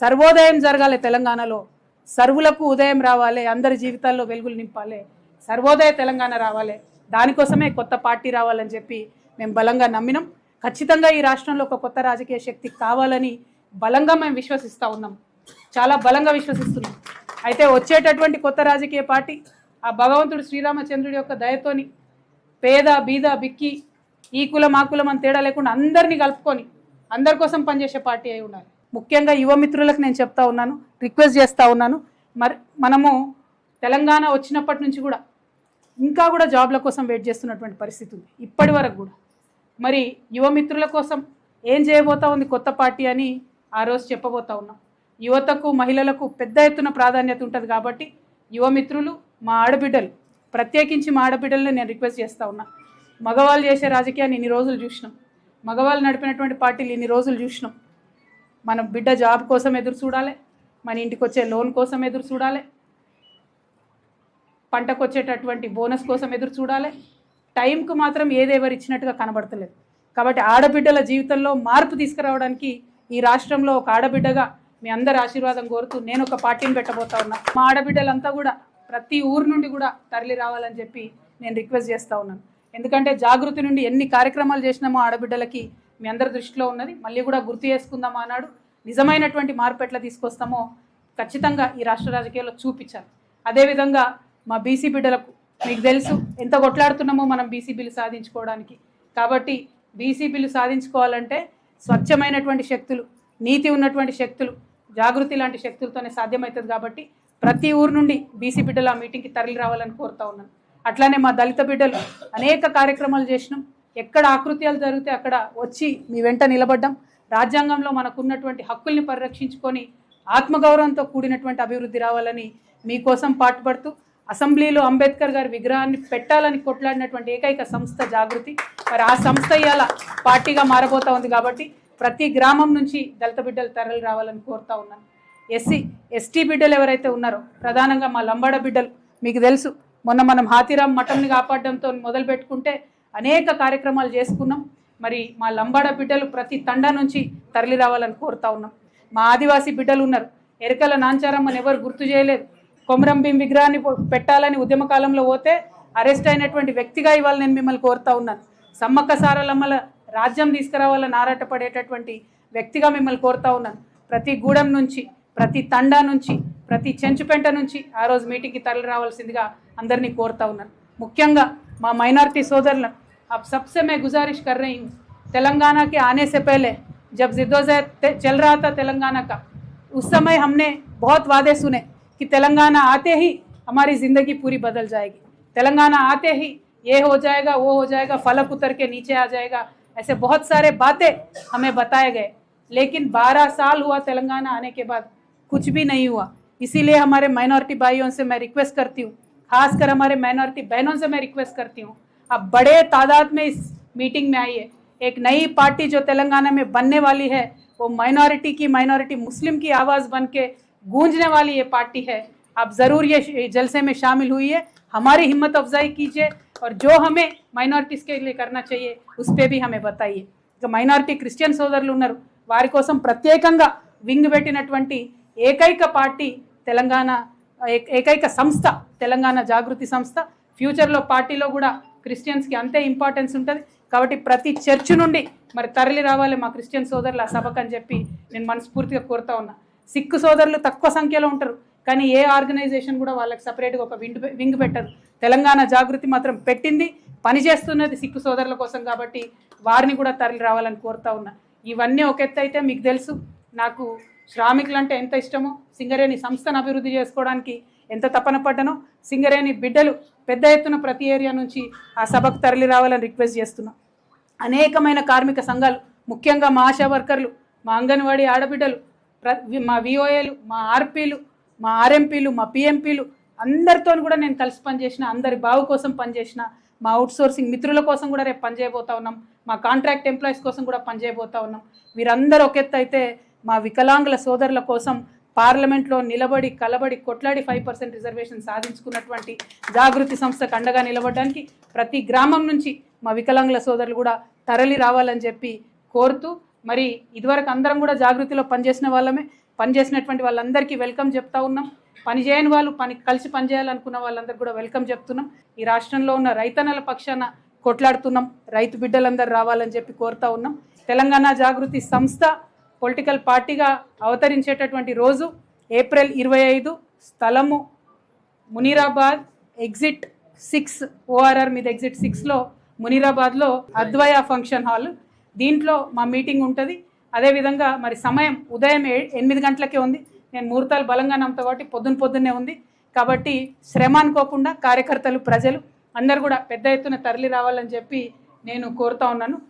సర్వోదయం జరగాలి తెలంగాణలో, సర్వులకు ఉదయం రావాలి, అందరి జీవితాల్లో వెలుగులు నింపాలి, సర్వోదయ తెలంగాణ రావాలి. దానికోసమే కొత్త పార్టీ రావాలని చెప్పి మేము బలంగా నమ్మినాం. ఖచ్చితంగా ఈ రాష్ట్రంలో ఒక కొత్త రాజకీయ శక్తి కావాలని బలంగా మేము విశ్వసిస్తూ ఉన్నాం, చాలా బలంగా విశ్వసిస్తున్నాం. అయితే వచ్చేటటువంటి కొత్త రాజకీయ పార్టీ ఆ భగవంతుడు శ్రీరామచంద్రుడి యొక్క దయతోని పేద బీద బిక్కి ఈ కులం ఆ కులం అని తేడా లేకుండా అందరినీ కలుపుకొని అందరి కోసం పనిచేసే పార్టీ అయి ఉండాలి. ముఖ్యంగా యువ మిత్రులకు నేను చెప్తా ఉన్నాను, రిక్వెస్ట్ చేస్తూ ఉన్నాను. మరి మనము తెలంగాణ వచ్చినప్పటి నుంచి కూడా ఇంకా కూడా జాబ్ల కోసం వెయిట్ చేస్తున్నటువంటి పరిస్థితి ఉంది ఇప్పటి వరకు కూడా. మరి యువ మిత్రుల కోసం ఏం చేయబోతా ఉంది కొత్త పార్టీ అని ఆ రోజు చెప్పబోతా ఉన్నాం. యువతకు మహిళలకు పెద్ద ఎత్తున ప్రాధాన్యత ఉంటుంది కాబట్టి యువ మిత్రులు, మా ఆడబిడ్డలు, ప్రత్యేకించి మా ఆడబిడ్డలను నేను రిక్వెస్ట్ చేస్తూ ఉన్నా. మగవాళ్ళు చేసే రాజకీయాన్ని ఇన్ని రోజులు చూసినాం, మగవాళ్ళు నడిపినటువంటి పార్టీలు ఇన్ని రోజులు చూసినాం. మన బిడ్డ జాబ్ కోసం ఎదురు చూడాలి, మన ఇంటికి వచ్చే లోన్ కోసం ఎదురు చూడాలి, పంటకు వచ్చేటటువంటి బోనస్ కోసం ఎదురు చూడాలి. టైంకు మాత్రం ఏదేవరు ఇచ్చినట్టుగా కనబడతలేదు. కాబట్టి ఆడబిడ్డల జీవితంలో మార్పు తీసుకురావడానికి ఈ రాష్ట్రంలో ఒక ఆడబిడ్డగా మీ అందరి ఆశీర్వాదం కోరుతూ నేను ఒక పార్టీని పెట్టబోతా ఉన్నా. మా ఆడబిడ్డలంతా కూడా ప్రతి ఊరు నుండి కూడా తరలి రావాలని చెప్పి నేను రిక్వెస్ట్ చేస్తూ ఉన్నాను. ఎందుకంటే జాగృతి నుండి ఎన్ని కార్యక్రమాలు చేసినామో ఆడబిడ్డలకి మీ అందరి దృష్టిలో ఉన్నది. మళ్ళీ కూడా గుర్తు చేసుకుందాం అన్నాడు. నిజమైనటువంటి మార్పు ఎట్లా తీసుకొస్తామో ఖచ్చితంగా ఈ రాష్ట్ర రాజకీయాల్లో చూపించాలి. అదేవిధంగా మా బీసీ బిడ్డలకు మీకు తెలుసు ఎంత కొట్లాడుతున్నామో మనం బీసీ బిల్లు సాధించుకోవడానికి. కాబట్టి బీసీ బిల్లు సాధించుకోవాలంటే స్వచ్ఛమైనటువంటి శక్తులు, నీతి ఉన్నటువంటి శక్తులు, జాగృతి లాంటి శక్తులతోనే సాధ్యమవుతుంది. కాబట్టి ప్రతి ఊరు నుండి బీసీ బిడ్డలు ఆ మీటింగ్కి తరలి రావాలని కోరుతా ఉన్నాను. అట్లానే మా దళిత బిడ్డలు అనేక కార్యక్రమాలు చేసినాం. ఎక్కడ ఆకృత్యాలు జరిగితే అక్కడ వచ్చి మీ వెంట నిలబడ్డాం. రాజ్యాంగంలో మనకున్నటువంటి హక్కుల్ని పరిరక్షించుకొని ఆత్మగౌరవంతో కూడినటువంటి అభివృద్ధి రావాలని మీకోసం పాటుపడుతూ అసెంబ్లీలో అంబేద్కర్ గారి విగ్రహాన్ని పెట్టాలని కొట్లాడినటువంటి ఏకైక సంస్థ జాగృతి. మరి ఆ సంస్థ ఇవాళ పార్టీగా మారబోతా ఉంది. కాబట్టి ప్రతి గ్రామం నుంచి దళిత బిడ్డలు తరలి రావాలని కోరుతా ఉన్నాను. ఎస్సీ ఎస్టీ బిడ్డలు ఎవరైతే ఉన్నారో, ప్రధానంగా మా లంబాడ బిడ్డలు, మీకు తెలుసు మొన్న మనం హాతీరామ్ మఠంని కాపాడడంతో మొదలు పెట్టుకుంటే అనేక కార్యక్రమాలు చేసుకున్నాం. మరి మా లంబాడ బిడ్డలు ప్రతి తండా నుంచి తరలి రావాలని కోరుతా ఉన్నాం. మా ఆదివాసీ బిడ్డలు ఉన్నారు. ఎరకల నాంచారమ్మని ఎవరు గుర్తు చేయలేదు. కొమరం భీం విగ్రహాన్ని పెట్టాలని ఉద్యమకాలంలో పోతే అరెస్ట్ అయినటువంటి వ్యక్తిగా ఇవాళ నేను మిమ్మల్ని కోరుతా ఉన్నాను. సమ్మక్క సారలమ్మల రాజ్యం తీసుకురావాలని ఆరాటపడేటటువంటి వ్యక్తిగా మిమ్మల్ని కోరుతా ఉన్నాను. ప్రతి గూడెం నుంచి, ప్రతి తండా నుంచి, ప్రతి చెంచుపెంట నుంచి ఆ రోజు మీటింగ్కి తరలి రావాల్సిందిగా అందరినీ కోరుతా ఉన్నాను. ముఖ్యంగా మా మైనారిటీ सोदरन, अब सबसे मैं गुजारिश कर रही हूँ, तेलंगाना के आने से पहले जब जिद्दोजहद चल रहा था तेलंगाना का, उस समय हमने बहुत वादे सुने कि तेलंगाना आते ही हमारी ज़िंदगी पूरी बदल जाएगी, तेलंगाना आते ही ये हो जाएगा, वो हो जाएगा, फलक उतर के नीचे आ जाएगा, ऐसे बहुत सारे बातें हमें बताए गए. लेकिन 12 साल हुआ तेलंगाना आने के बाद, कुछ भी नहीं हुआ. इसीलिए हमारे माइनॉरिटी भाइयों से मैं रिक्वेस्ट करती हूँ, खासकर हमारे माइनॉरिटी बहनों से मैं रिक्वेस्ट करती हूँ, अब बड़े तादाद में इस मीटिंग में आइए. एक नई पार्टी जो तेलंगाना में बनने वाली है, वो माइनॉरिटी की, माइनॉरिटी मुस्लिम की आवाज़ बन के गूंजने वाली ये पार्टी है. आप ज़रूर ये जलसे में शामिल हुई है, हमारी हिम्मत अफजाई कीजिए और जो हमें माइनॉरिटीज़ के लिए करना चाहिए उस पर भी हमें बताइए. जो माइनॉरिटी क्रिश्चियन సోదరులు ఉన్నారు వారి కోసం ప్రత్యేకంగా వింగ్ పెట్టినటువంటి ఏకైక పార్టీ తెలంగాణ, ఏకైక సంస్థ తెలంగాణ జాగృతి సంస్థ. ఫ్యూచర్లో పార్టీలో కూడా క్రిస్టియన్స్కి అంతే ఇంపార్టెన్స్ ఉంటుంది. కాబట్టి ప్రతి చర్చ్ నుండి మరి తరలి రావాలి మా క్రిస్టియన్ సోదరులు ఆ సభకు అని చెప్పి నేను మనస్ఫూర్తిగా కోరుతా ఉన్నా. సిక్ సోదరులు తక్కువ సంఖ్యలో ఉంటారు, కానీ ఏ ఆర్గనైజేషన్ కూడా వాళ్ళకి సపరేట్గా ఒక వింగ్ పెట్టదు. తెలంగాణ జాగృతి మాత్రం పెట్టింది, పనిచేస్తున్నది సిక్ సోదరుల కోసం. కాబట్టి వారిని కూడా తరలి రావాలని కోరుతా ఉన్నా. ఇవన్నీ ఒక ఎత్తు అయితే మీకు తెలుసు నాకు శ్రామికులు అంటే ఎంత ఇష్టమో, సింగరేణి సంస్థను అభివృద్ధి చేసుకోవడానికి ఎంత తపన పడ్డానో, సింగరేణి బిడ్డలు పెద్ద ఎత్తున ప్రతి ఏరియా నుంచి ఆ సభకు తరలి రావాలని రిక్వెస్ట్ చేస్తున్నాం. అనేకమైన కార్మిక సంఘాలు, ముఖ్యంగా మా ఆశా వర్కర్లు, మా అంగన్వాడీ ఆడబిడ్డలు, మా విఓఏలు, మా ఆర్పీలు, మా ఆర్ఎంపీలు, మా పిఎంపీలు అందరితో కూడా నేను కలిసి పనిచేసిన, అందరి బావు కోసం పనిచేసిన, మా అవుట్సోర్సింగ్ మిత్రుల కోసం కూడా రేపు పనిచేయబోతా ఉన్నాం, మా కాంట్రాక్ట్ ఎంప్లాయీస్ కోసం కూడా పనిచేయబోతా ఉన్నాం. వీరందరూ ఒక ఎత్తు అయితే మా వికలాంగుల సోదరుల కోసం పార్లమెంట్లో నిలబడి కలబడి కొట్లాడి 5% రిజర్వేషన్ సాధించుకున్నటువంటి జాగృతి సంస్థకు అండగా నిలబడడానికి ప్రతి గ్రామం నుంచి మా వికలాంగుల సోదరులు కూడా తరలి రావాలని చెప్పి కోరుతూ, మరి ఇదివరకు అందరం కూడా జాగృతిలో పనిచేసిన వాళ్ళమే, పనిచేసినటువంటి వాళ్ళందరికీ వెల్కమ్ చెప్తా ఉన్నాం. పని చేయని వాళ్ళు కలిసి పనిచేయాలనుకున్న వాళ్ళందరూ కూడా వెల్కమ్ చెప్తున్నాం. ఈ రాష్ట్రంలో ఉన్న రైతన్నల పక్షాన కొట్లాడుతున్నాం. రైతు బిడ్డలందరూ రావాలని చెప్పి కోరుతా ఉన్నాం. తెలంగాణ జాగృతి సంస్థ పొలిటికల్ పార్టీగా అవతరించేటటువంటి రోజు ఏప్రిల్ 25, స్థలము మునీరాబాద్, ఎగ్జిట్ 6, ఓఆర్ఆర్ మీద ఎగ్జిట్ 6లో మునీరాబాద్లో అద్వయ ఫంక్షన్ హాల్. దీంట్లో మా మీటింగ్ ఉంటుంది. అదేవిధంగా మరి సమయం ఉదయం 8 గంటలకే ఉంది. నేను ముహూర్తాలు బలంగా నమ్ముతా కాబట్టి పొద్దున్నే ఉంది. కాబట్టి శ్రమ అనుకోకుండా కార్యకర్తలు, ప్రజలు అందరూ కూడా పెద్ద ఎత్తున తరలి రావాలని చెప్పి నేను కోరుతా ఉన్నాను.